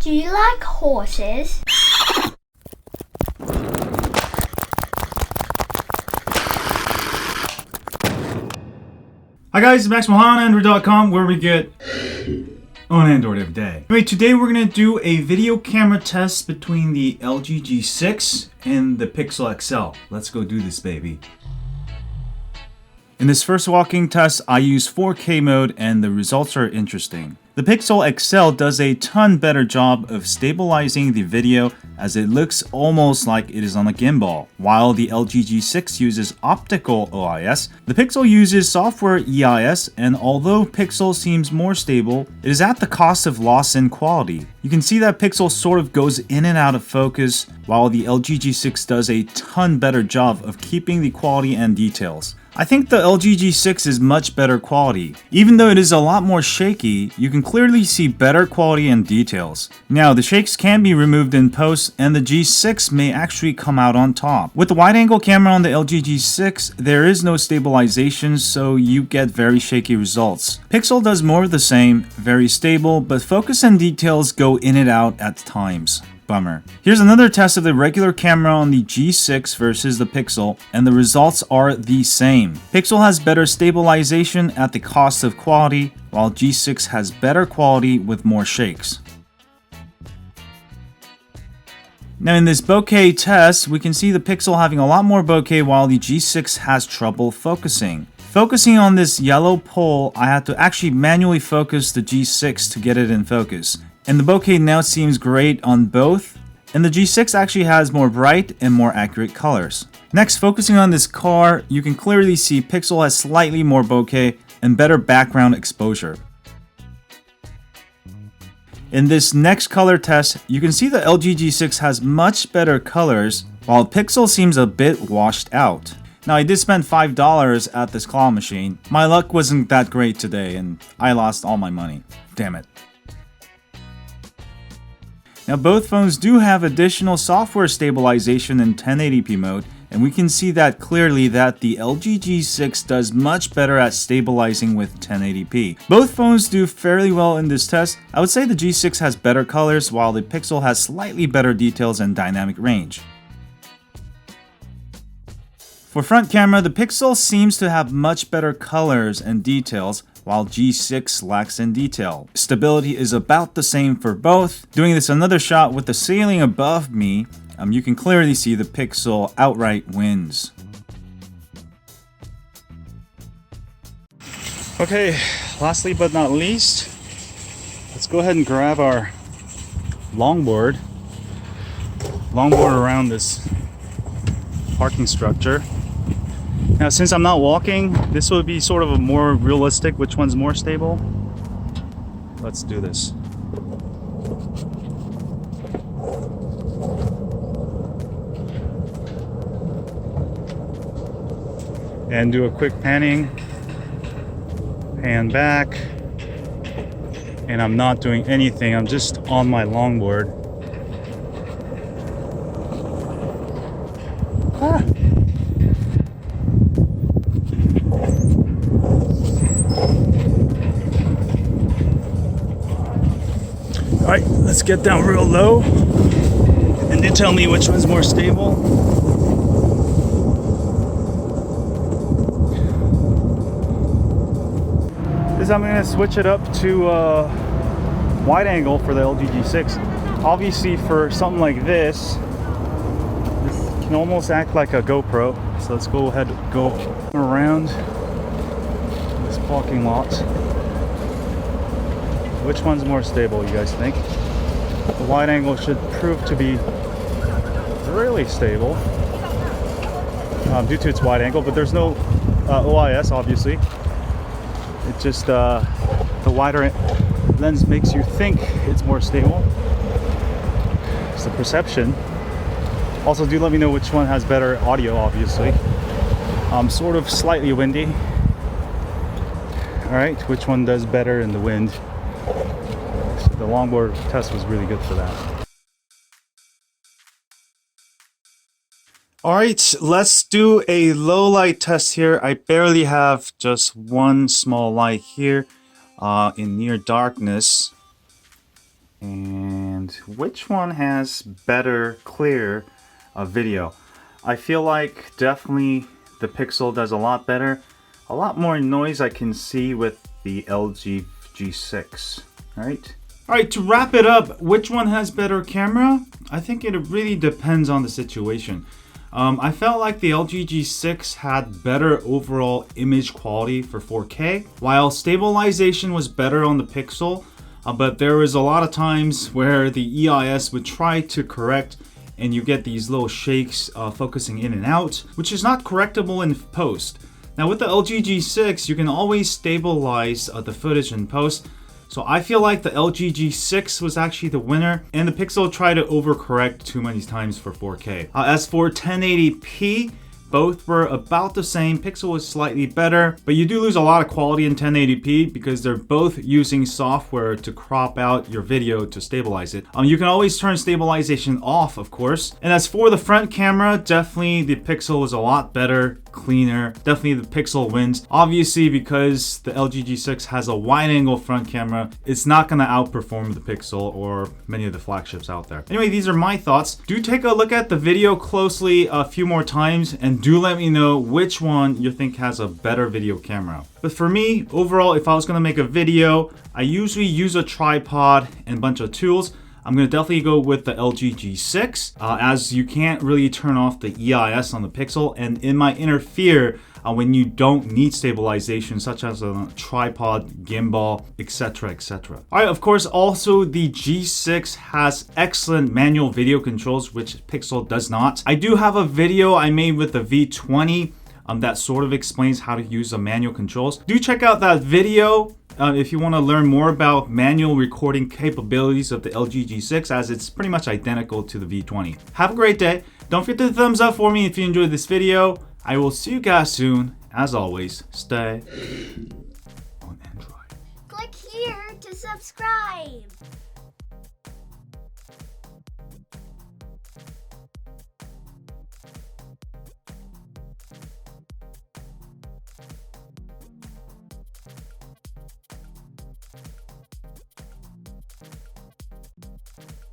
Do you like horses? Hi guys, it's Max Mohan, Android.com, where we get on Android every day. Anyway, today we're going to do a video camera test between the LG G6 and the Pixel XL. Let's go do this, baby. In this first walking test, I use 4K mode and the results are interesting. The Pixel XL does a ton better job of stabilizing the video as it looks almost like it is on a gimbal. While the LG G6 uses optical OIS, the Pixel uses software EIS, and although Pixel seems more stable, it is at the cost of loss in quality. You can see that Pixel sort of goes in and out of focus, while the LG G6 does a ton better job of keeping the quality and details. I think the LG G6 is much better quality. Even though it is a lot more shaky, you can clearly see better quality and details. Now, the shakes can be removed in post, and the G6 may actually come out on top. With the wide-angle camera on the LG G6, there is no stabilization, so you get very shaky results. Pixel does more of the same, very stable, but focus and details go in and out at times. Bummer. Here's another test of the regular camera on the G6 versus the Pixel, and the results are the same. Pixel has better stabilization at the cost of quality, while G6 has better quality with more shakes. Now in this bokeh test, we can see the Pixel having a lot more bokeh while the G6 has trouble focusing. Focusing on this yellow pole, I had to actually manually focus the G6 to get it in focus. And the bokeh now seems great on both, and the G6 actually has more bright and more accurate colors. Next, focusing on this car, you can clearly see Pixel has slightly more bokeh and better background exposure. In this next color test, you can see the LG G6 has much better colors, while Pixel seems a bit washed out. Now, I did spend $5 at this claw machine. My luck wasn't that great today, and I lost all my money. Damn it. Now, both phones do have additional software stabilization in 1080p mode, and we can see that clearly that the LG G6 does much better at stabilizing with 1080p. Both phones do fairly well in this test. I would say the G6 has better colors, while the Pixel has slightly better details and dynamic range. For front camera, the Pixel seems to have much better colors and details, while G6 lacks in detail. Stability is about the same for both. Doing this another shot with the ceiling above me, you can clearly see the Pixel outright wins. Okay, lastly but not least, let's go ahead and grab our longboard around this parking structure. Now, since I'm not walking, this will be sort of a more realistic which one's more stable. Let's do this. And do a quick panning, pan back, and I'm not doing anything, I'm just on my longboard. Alright, let's get down real low and then tell me which one's more stable. This I'm going to switch it up to wide angle for the LG G6. Obviously for something like this can almost act like a GoPro. So let's go ahead and go around this parking lot. Which one's more stable, you guys think? The wide angle should prove to be really stable due to its wide angle, but there's no OIS, obviously. It just, the wider lens makes you think it's more stable. It's the perception. Also, do let me know which one has better audio, obviously. Sort of slightly windy. Alright, which one does better in the wind? The longboard test was really good for that. Alright, let's do a low light test here. I barely have just one small light here in near darkness. And which one has better, clear video. I feel like definitely the Pixel does a lot better. A lot more noise I can see with the LG G6, right? Alright, to wrap it up, which one has better camera? I think it really depends on the situation. I felt like the LG G6 had better overall image quality for 4K, while stabilization was better on the Pixel, but there was a lot of times where the EIS would try to correct and you get these little shakes focusing in and out, which is not correctable in post. Now with the LG G6, you can always stabilize the footage in post, so I feel like the LG G6 was actually the winner, and the Pixel tried to overcorrect too many times for 4K. As for 1080p, both were about the same. Pixel was slightly better, but you do lose a lot of quality in 1080p because they're both using software to crop out your video to stabilize it. You can always turn stabilization off, of course. And as for the front camera, definitely the Pixel was a lot better, cleaner. Definitely the Pixel wins. Obviously, because the LG G6 has a wide-angle front camera, it's not going to outperform the Pixel or many of the flagships out there. Anyway, these are my thoughts. Do take a look at the video closely a few more times and do let me know which one you think has a better video camera. But for me, overall, if I was going to make a video, I usually use a tripod and a bunch of tools. I'm going to definitely go with the LG G6 as you can't really turn off the EIS on the Pixel, and it might interfere when you don't need stabilization, such as a tripod, gimbal, etc, etc. Alright, of course, also the G6 has excellent manual video controls, which Pixel does not. I do have a video I made with the V20 that sort of explains how to use the manual controls. Do check out that video if you want to learn more about manual recording capabilities of the LG G6, as it's pretty much identical to the V20. Have a great day. Don't forget to thumbs up for me if you enjoyed this video. I will see you guys soon. As always, stay on Android. Click here to subscribe.